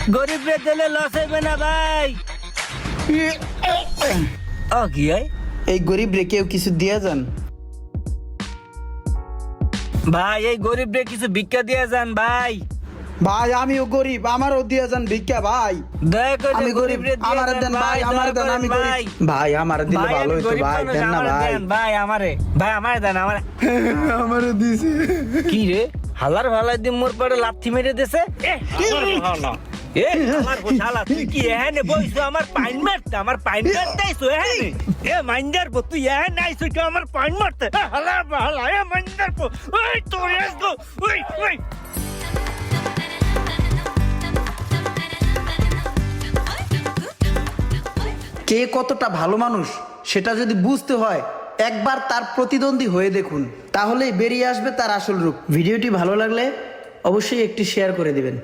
গরিবরে দিলে লস হইবে না ভাই। ও কি হয়? এই গরিব রে কেউ কিছু দিয়া যান ভাই এই গরিবরে কিছু ভিক্ষা দিয়ে যান ভাই। ভাই। আমিও গরিব, আমারও দিয়া যান ভিক্ষা ভাই। দয়া করে আমি গরিব, গরিবরে দিয়ে আমার দেন ভাই, আমার দেন। আমি গরিব ভাই, আমার দিলে ভাই, ভালো আমি হইতো গরিব ভাই। মানুষ, দেন না আমারে ভাই। দেন ভাই, আমারে দেন আমারে। আমারে দিছে। কি রে হালার ভালাই দি মোর পরে লাথি মেরে দেছে। এ আমার গোশালা তুই কি এখানে বইছো আমার পাইন মারতে, আমার পাইন মারতে আইছো এখানে? এ মাইন্ডার বো তুই এখানে আইছো কি আমার পাইন মারতে? হালার ভালা এ মাইন্ডার বো ওই তোর এসো ওই ওই। কে কতটা ভালো মানুষ সেটা যদি বুঝতে হয় একবার তার প্রতিদ্বন্দ্বী হয়ে দেখুন, তাহলেই বেরিয়ে আসবে তার আসল রূপ। ভিডিওটি ভালো লাগলে অবশ্যই একটি শেয়ার করে দিবেন।